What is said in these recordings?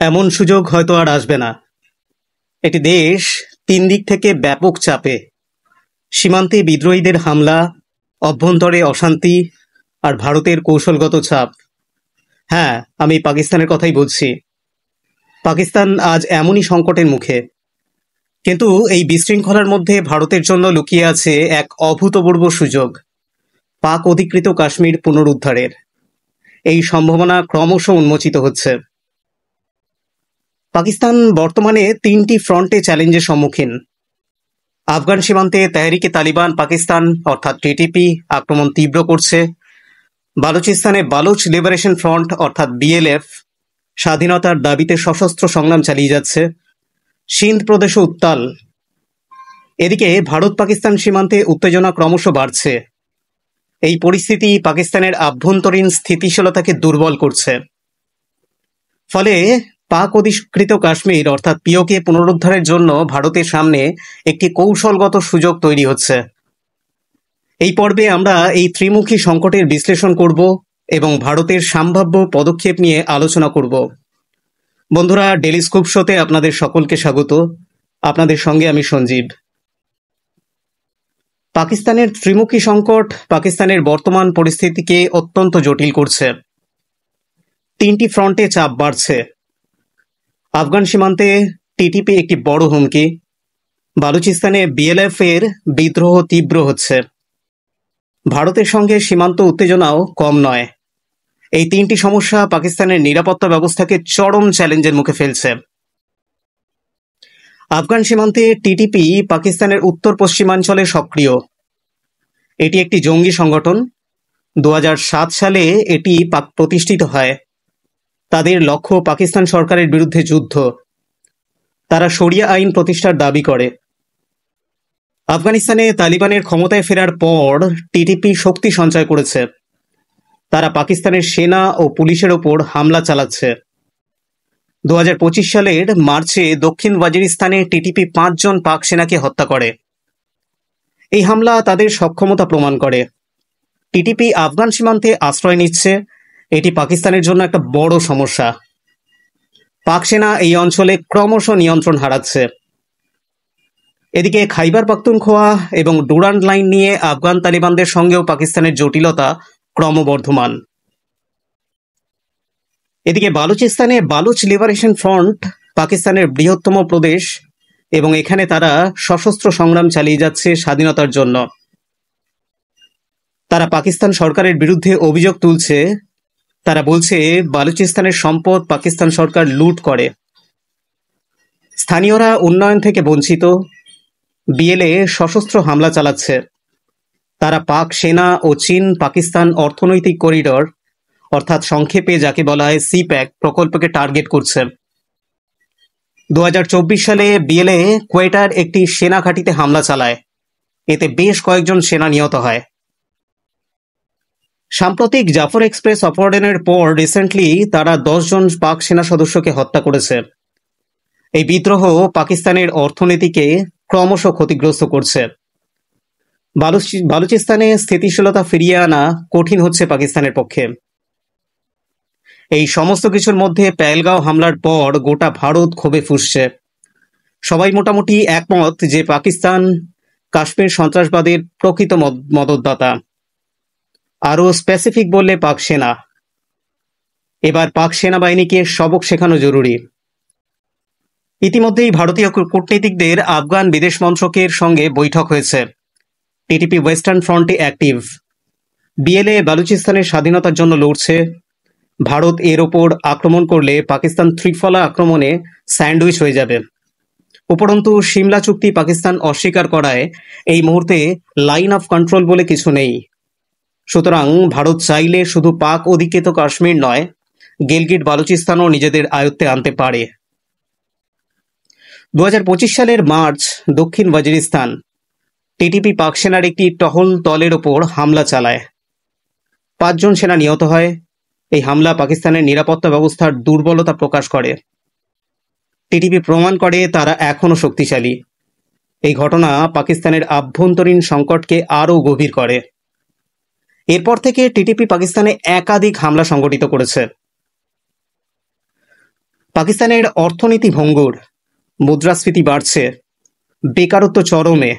এমন সুযোগ হয়তো আর আসবে না। একটি দেশ তিন দিক থেকে ব্যাপক চাপে, সীমান্তে বিদ্রোহীদের হামলা, অভ্যন্তরে অশান্তি আর ভারতের কৌশলগত চাপ। হ্যাঁ, আমি পাকিস্তানের কথাই বলছি। পাকিস্তান আজ এমনই সংকটের মুখে, কিন্তু এই বিশৃঙ্খলার মধ্যে ভারতের জন্য লুকিয়ে আছে এক অভূতপূর্ব সুযোগ, পাক অধিকৃত কাশ্মীর পুনরুদ্ধারের। এই সম্ভাবনা ক্রমশ উন্মোচিত হচ্ছে। পাকিস্তান বর্তমানে তিনটি ফ্রন্টে চ্যালেঞ্জের সম্মুখীন। আফগান সীমান্তে তেহরিকে তালিবান পাকিস্তান অর্থাৎ টিটিপি আক্রমণ তীব্র করছে। বালুচিস্তানে বালুচ লিবারেশন ফ্রন্ট অর্থাৎ বিএলএফ স্বাধীনতার দাবিতে সশস্ত্র সংগ্রাম চালিয়ে যাচ্ছে। সিন্ধ প্রদেশও উত্তাল। এদিকে ভারত পাকিস্তান সীমান্তে উত্তেজনা ক্রমশ বাড়ছে। এই পরিস্থিতি পাকিস্তানের আভ্যন্তরীণ স্থিতিশীলতাকে দুর্বল করছে। ফলে পাক অধিকৃত কাশ্মীর অর্থাৎ পিওকে পুনরুদ্ধারের জন্য ভারতের সামনে একটি কৌশলগত সুযোগ তৈরি হচ্ছে। এই পর্বে আমরা এই ত্রিমুখী সংকটের বিশ্লেষণ করব এবং ভারতের সম্ভাব্য পদক্ষেপ নিয়ে আলোচনা করব। বন্ধুরা, ডেলি স্কুপ শোতে আপনাদের সকলকে স্বাগত। আপনাদের সঙ্গে আমি সঞ্জীব। পাকিস্তানের ত্রিমুখী সংকট পাকিস্তানের বর্তমান পরিস্থিতিকে অত্যন্ত জটিল করছে। তিনটি ফ্রন্টে চাপ বাড়ছে। আফগান সীমান্তে টিটিপি একটি বড় হুমকি। বালুচিস্তানে বিএলএফ এর বিদ্রোহ তীব্র হচ্ছে। ভারতের সঙ্গে সীমান্ত উত্তেজনাও কম নয়। এই তিনটি সমস্যা পাকিস্তানের নিরাপত্তা ব্যবস্থাকে চরম চ্যালেঞ্জের মুখে ফেলছে। আফগান সীমান্তে টিটিপি পাকিস্তানের উত্তর পশ্চিমাঞ্চলে সক্রিয়। এটি একটি জঙ্গি সংগঠন। 2007 সালে এটি প্রতিষ্ঠিত হয়। তাদের লক্ষ্য পাকিস্তান সরকারের বিরুদ্ধে যুদ্ধ। তারা শরিয়া আইন প্রতিষ্ঠার দাবি করে। আফগানিস্তানে তালিবানের ক্ষমতায় ফেরার পর টিটিপি শক্তি সঞ্চয় করেছে। তারা পাকিস্তানের সেনা ও পুলিশের ওপর হামলা চালাচ্ছে। 2025 সালের মার্চে দক্ষিণ ওয়াজিরিস্তানে টিটিপি 5 জন পাক সেনাকে হত্যা করে। এই হামলা তাদের সক্ষমতা প্রমাণ করে। টিটিপি আফগান সীমান্তে আশ্রয় নিচ্ছে। এটি পাকিস্তানের জন্য একটা বড় সমস্যা। পাক সেনা এই অঞ্চলে ক্রমশ নিয়ন্ত্রণ হারাচ্ছে। এদিকে খাইবার পাখতুনখোয়া এবং ডুরান্ড লাইন নিয়ে আফগান তালিবানদের সঙ্গেও পাকিস্তানের জটিলতা ক্রমবর্ধমান। এদিকে বালুচিস্তানে বালুচ লিবারেশন ফ্রন্ট পাকিস্তানের বৃহত্তম প্রদেশ এবং এখানে তারা সশস্ত্র সংগ্রাম চালিয়ে যাচ্ছে স্বাধীনতার জন্য। তারা পাকিস্তান সরকারের বিরুদ্ধে অভিযোগ তুলছে। তারা বলছে বালুচিস্তানের সম্পদ পাকিস্তান সরকার লুট করে। স্থানীয়রা উন্নয়ন থেকে বঞ্চিত। বিএলএ সশস্ত্র হামলা চালাচ্ছে। তারা পাক সেনা ও চীন পাকিস্তান অর্থনৈতিক করিডর অর্থাৎ সংক্ষেপে যাকে বলা হয় সিপ্যাক প্রকল্পকে টার্গেট করছে। 2024 সালে বিএলএ কোয়েটার একটি সেনা ঘাঁটিতে হামলা চালায়। এতে বেশ কয়েকজন সেনা নিহত হয়। সাম্প্রতিক জাফর এক্সপ্রেস অপারেশনের পর রিসেন্টলি তারা 10 জন পাক সেনা সদস্যকে হত্যা করেছে। এই বিদ্রোহ পাকিস্তানের অর্থনীতিকে ক্রমশ ক্ষতিগ্রস্ত করছে। বালুচিস্তানে স্থিতিশীলতা ফিরিয়ে আনা কঠিন হচ্ছে পাকিস্তানের পক্ষে। এই সমস্ত কিছুর মধ্যে পেহেলগাঁও হামলার পর গোটা ভারত ক্ষোভে ফুঁসছে। সবাই মোটামুটি একমত যে পাকিস্তান কাশ্মীর সন্ত্রাসবাদের প্রকৃত মদতদাতা। আরও স্পেসিফিক বললে পাক সেনা। এবার পাক সেনাবাহিনীকে সবক শেখানো জরুরি। ইতিমধ্যেই ভারতীয় কূটনীতিকদের আফগান বিদেশ মন্ত্রকের সঙ্গে বৈঠক হয়েছে। টিটিপি ওয়েস্টার্ন ফ্রন্টে অ্যাক্টিভ। বিএলএ বালুচিস্তানের স্বাধীনতার জন্য লড়ছে। ভারত এর ওপর আক্রমণ করলে পাকিস্তান ত্রিফলা আক্রমণে স্যান্ডউইচ হয়ে যাবে। উপরন্তু সিমলা চুক্তি পাকিস্তান অস্বীকার করায় এই মুহূর্তে লাইন অফ কন্ট্রোল বলে কিছু নেই। সুতরাং ভারত চাইলে শুধু পাক অধিকৃত কাশ্মীর নয়, গিলগিট বালুচিস্তানও নিজেদের আয়ত্তে আনতে পারে। 2025 সালের মার্চ দক্ষিণ ওয়াজিরিস্তান টিটিপি পাক সেনার একটি টহল দলের ওপর হামলা চালায়। 5 জন সেনা নিহত হয়। এই হামলা পাকিস্তানের নিরাপত্তা ব্যবস্থার দুর্বলতা প্রকাশ করে। টিটিপি প্রমাণ করে তারা এখনও শক্তিশালী। এই ঘটনা পাকিস্তানের আভ্যন্তরীণ সংকটকে আরও গভীর করে। এরপর থেকে টিটিপি পাকিস্তানে একাধিক হামলা সংগঠিত করেছে। পাকিস্তানের অর্থনীতি ভঙ্গুর, মুদ্রাস্ফীতি বাড়ছে, বেকারত্ব চরমে,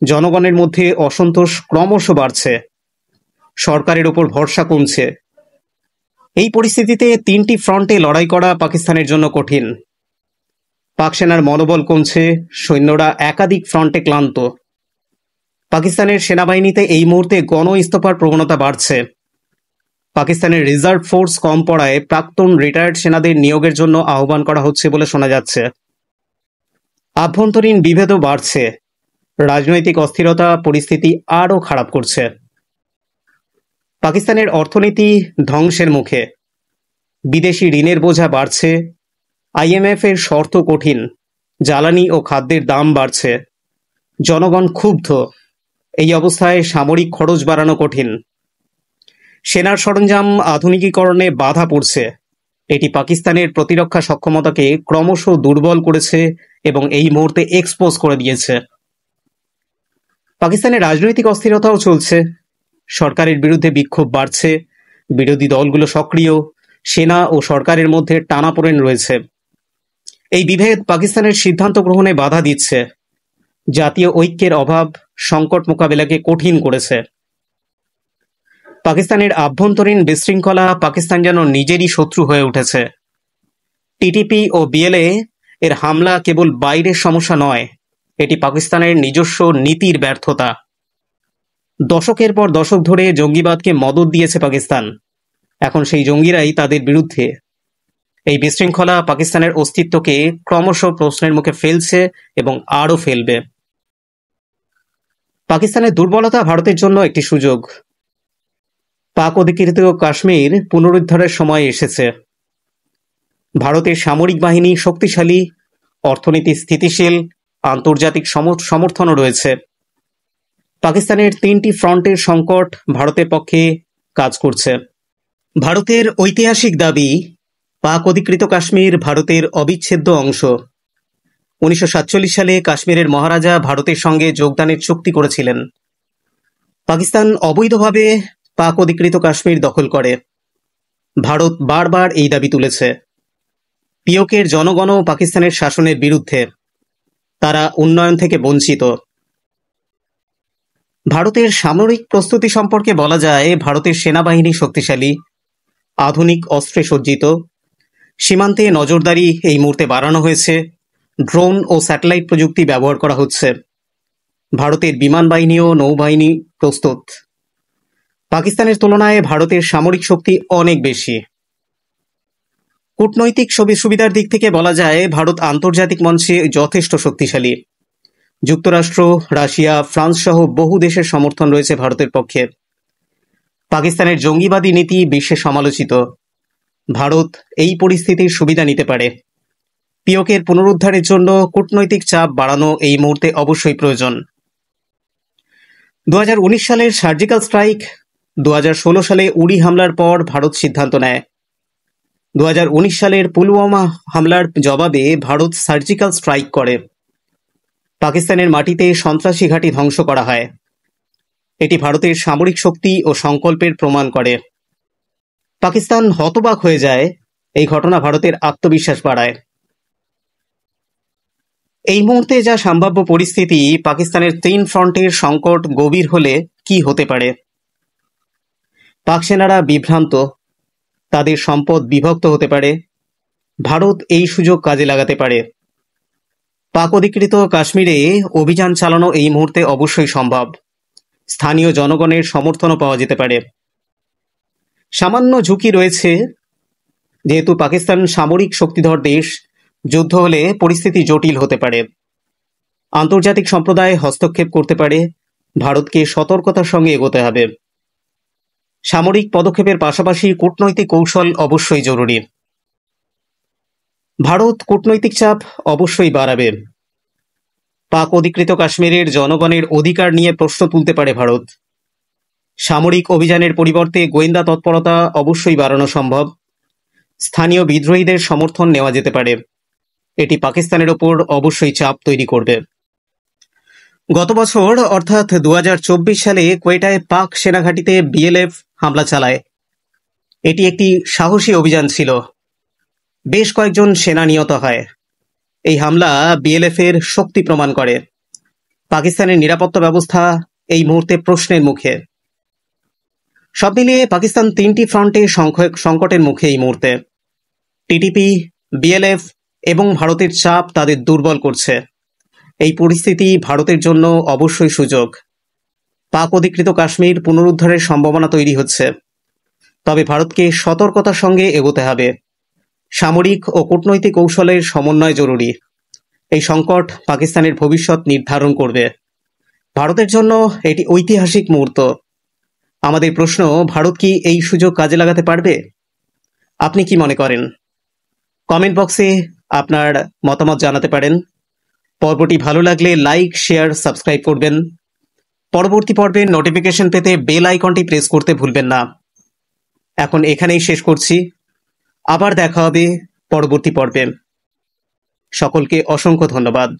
জনগণের মধ্যে অসন্তোষ ক্রমশ বাড়ছে, সরকারের ওপর ভরসা কমছে। এই পরিস্থিতিতে তিনটি ফ্রন্টে লড়াই করা পাকিস্তানের জন্য কঠিন। পাক সেনার মনোবল কমছে, সৈন্যরা একাধিক ফ্রন্টে ক্লান্ত। পাকিস্তানের সেনাবাহিনীতে এই মুহূর্তে গণ ইস্তফার প্রবণতা বাড়ছে। পাকিস্তানের রিজার্ভ ফোর্স কম পড়ায় প্রাক্তন রিটায়ার্ড সেনাদের নিয়োগের জন্য আহ্বান করা হচ্ছে বলে শোনা যাচ্ছে। আভ্যন্তরীণ বিভেদও বাড়ছে, রাজনৈতিক অস্থিরতা পরিস্থিতি আরও খারাপ করছে। পাকিস্তানের অর্থনীতি ধ্বংসের মুখে, বিদেশি ঋণের বোঝা বাড়ছে, IMF এর শর্ত কঠিন, জ্বালানি ও খাদ্যের দাম বাড়ছে, জনগণ ক্ষুব্ধ। এই অবস্থায় সামরিক খরচ বাড়ানো কঠিন। সেনার সরঞ্জাম আধুনিকীকরণে বাধা পড়ছে। এটি পাকিস্তানের প্রতিরক্ষা সক্ষমতাকে ক্রমশ দুর্বল করেছে এবং এই মুহূর্তে এক্সপোজ করে দিয়েছে। পাকিস্তানের রাজনৈতিক অস্থিরতাও চলছে, সরকারের বিরুদ্ধে বিক্ষোভ বাড়ছে, বিরোধী দলগুলো সক্রিয়, সেনা ও সরকারের মধ্যে টানাপোড়েন রয়েছে। এই বিভেদ পাকিস্তানের সিদ্ধান্ত গ্রহণে বাধা দিচ্ছে, জাতীয় ঐক্যের অভাব সংকট মোকাবেলাকে কঠিন করেছে। পাকিস্তানের আভ্যন্তরীণ বিশৃঙ্খলা পাকিস্তান যেন নিজেরই শত্রু হয়ে উঠেছে। TTP ও BLA এর হামলা কেবল বাইরের সমস্যা নয়, এটি পাকিস্তানের নিজস্ব নীতির ব্যর্থতা। দশকের পর দশক ধরে জঙ্গিবাদকে মদদ দিয়েছে পাকিস্তান, এখন সেই জঙ্গিরাই তাদের বিরুদ্ধে। এই বিশৃঙ্খলা পাকিস্তানের অস্তিত্বকে ক্রমশ প্রশ্নের মুখে ফেলছে এবং আরও ফেলবে। পাকিস্তানের দুর্বলতা ভারতের জন্য একটি সুযোগ। পাক অধিকৃত কাশ্মীর পুনরুদ্ধারের সময় এসেছে। ভারতের সামরিক বাহিনী শক্তিশালী, অর্থনীতি স্থিতিশীল, আন্তর্জাতিক সমর্থনও রয়েছে। পাকিস্তানের তিনটি ফ্রন্টের সংকট ভারতের পক্ষে কাজ করছে। ভারতের ঐতিহাসিক দাবি, পাক অধিকৃত কাশ্মীর ভারতের অবিচ্ছেদ্য অংশ। 1947 সালে কাশ্মীরের মহারাজা ভারতের সঙ্গে যোগদানের চুক্তি করেছিলেন। পাকিস্তান অবৈধভাবে পাক অধিকৃত কাশ্মীর দখল করে। ভারত বারবার এই দাবি তুলেছে। পিওকের জনগণও পাকিস্তানের শাসনের বিরুদ্ধে, তারা উন্নয়ন থেকে বঞ্চিত। ভারতের সামরিক প্রস্তুতি সম্পর্কে বলা যায়, ভারতের সেনাবাহিনী শক্তিশালী, আধুনিক অস্ত্রে সজ্জিত। সীমান্তে নজরদারি এই মুহূর্তে বাড়ানো হয়েছে, ড্রোন ও স্যাটেলাইট প্রযুক্তি ব্যবহার করা হচ্ছে। ভারতের বিমান বাহিনী ও নৌবাহিনী প্রস্তুত। পাকিস্তানের তুলনায় ভারতের সামরিক শক্তি অনেক বেশি। কূটনৈতিক সুবিধার দিক থেকে বলা যায়, ভারত আন্তর্জাতিক মঞ্চে যথেষ্ট শক্তিশালী। যুক্তরাষ্ট্র, রাশিয়া, ফ্রান্স সহ বহু দেশের সমর্থন রয়েছে ভারতের পক্ষে। পাকিস্তানের জঙ্গিবাদী নীতি বিশ্বে সমালোচিত। ভারত এই পরিস্থিতির সুবিধা নিতে পারে। পিওকের পুনরুদ্ধারের জন্য কূটনৈতিক চাপ বাড়ানো এই মুহূর্তে অবশ্যই প্রয়োজন। 2019 সালের সার্জিক্যাল স্ট্রাইক, 2016 সালে উরি হামলার পর ভারত সিদ্ধান্ত নেয়। 2019 সালের পুলওয়ামা হামলার জবাবে ভারত সার্জিক্যাল স্ট্রাইক করে। পাকিস্তানের মাটিতে সন্ত্রাসী ঘাঁটি ধ্বংস করা হয়। এটি ভারতের সামরিক শক্তি ও সংকল্পের প্রমাণ করে। পাকিস্তান হতবাক হয়ে যায়। এই ঘটনা ভারতের আত্মবিশ্বাস বাড়ায়। এই মুহূর্তে যা সম্ভাব্য পরিস্থিতি, পাকিস্তানের তিন ফ্রন্টের সংকট গভীর হলে কি হতে পারে। পাক সেনারা বিভ্রান্ত, তাদের সম্পদ বিভক্ত হতে পারে। ভারত এই সুযোগ কাজে লাগাতে পারে। পাক অধিকৃত কাশ্মীরে অভিযান চালানো এই মুহূর্তে অবশ্যই সম্ভব। স্থানীয় জনগণের সমর্থনও পাওয়া যেতে পারে। সামান্য ঝুঁকি রয়েছে, যেহেতু পাকিস্তান সামরিক শক্তিধর দেশ, যুদ্ধ হলে পরিস্থিতি জটিল হতে পারে। আন্তর্জাতিক সম্প্রদায় হস্তক্ষেপ করতে পারে। ভারতকে সতর্কতার সঙ্গে এগোতে হবে। সামরিক পদক্ষেপের পাশাপাশি কূটনৈতিক কৌশল অবশ্যই জরুরি। ভারত কূটনৈতিক চাপ অবশ্যই বাড়াবে। পাক অধিকৃত কাশ্মীরের জনগণের অধিকার নিয়ে প্রশ্ন তুলতে পারে ভারত। সামরিক অভিযানের পরিবর্তে গোয়েন্দা তৎপরতা অবশ্যই বাড়ানো সম্ভব। স্থানীয় বিদ্রোহীদের সমর্থন নেওয়া যেতে পারে। এটি পাকিস্তানের ওপর অবশ্যই চাপ তৈরি করবে। গত বছর অর্থাৎ 2024 সালে কোয়েটায় পাক সেনাঘাঁটিতে BLF হামলা চালায়। এটি একটি সাহসী অভিযান ছিল। বেশ কয়েকজন সেনা নিহত হয়। এই হামলা বিএলএফ এর শক্তি প্রমাণ করে। পাকিস্তানের নিরাপত্তা ব্যবস্থা এই মুহূর্তে প্রশ্নের মুখে। সব মিলিয়ে পাকিস্তান 3টি ফ্রন্টে সংকটের মুখে এই মুহূর্তে। টিটিপি, বিএলএফ এবং ভারতের চাপ তাদের দুর্বল করছে। এই পরিস্থিতি ভারতের জন্য অবশ্যই সুযোগ। পাক অধিকৃত কাশ্মীর পুনরুদ্ধারের সম্ভাবনা তৈরি হচ্ছে, তবে ভারতকে সতর্কতার সঙ্গে এগোতে হবে। সামরিক ও কূটনৈতিক কৌশলের সমন্বয় জরুরি। এই সংকট পাকিস্তানের ভবিষ্যৎ নির্ধারণ করবে। ভারতের জন্য এটি ঐতিহাসিক মুহূর্ত। আমাদের প্রশ্ন, ভারত কি এই সুযোগ কাজে লাগাতে পারবে? আপনি কি মনে করেন? কমেন্ট বক্সে আপনার মতামত জানাতে পারেন। পর্বটি ভালো লাগলে লাইক, শেয়ার, সাবস্ক্রাইব করবেন। পরবর্তী পর্বের নোটিফিকেশন পেতে বেল আইকনটি প্রেস করতে ভুলবেন না। এখন এখানেই শেষ করছি। আবার দেখা হবে পরবর্তী পর্বে। সকলকে অসংখ্য ধন্যবাদ।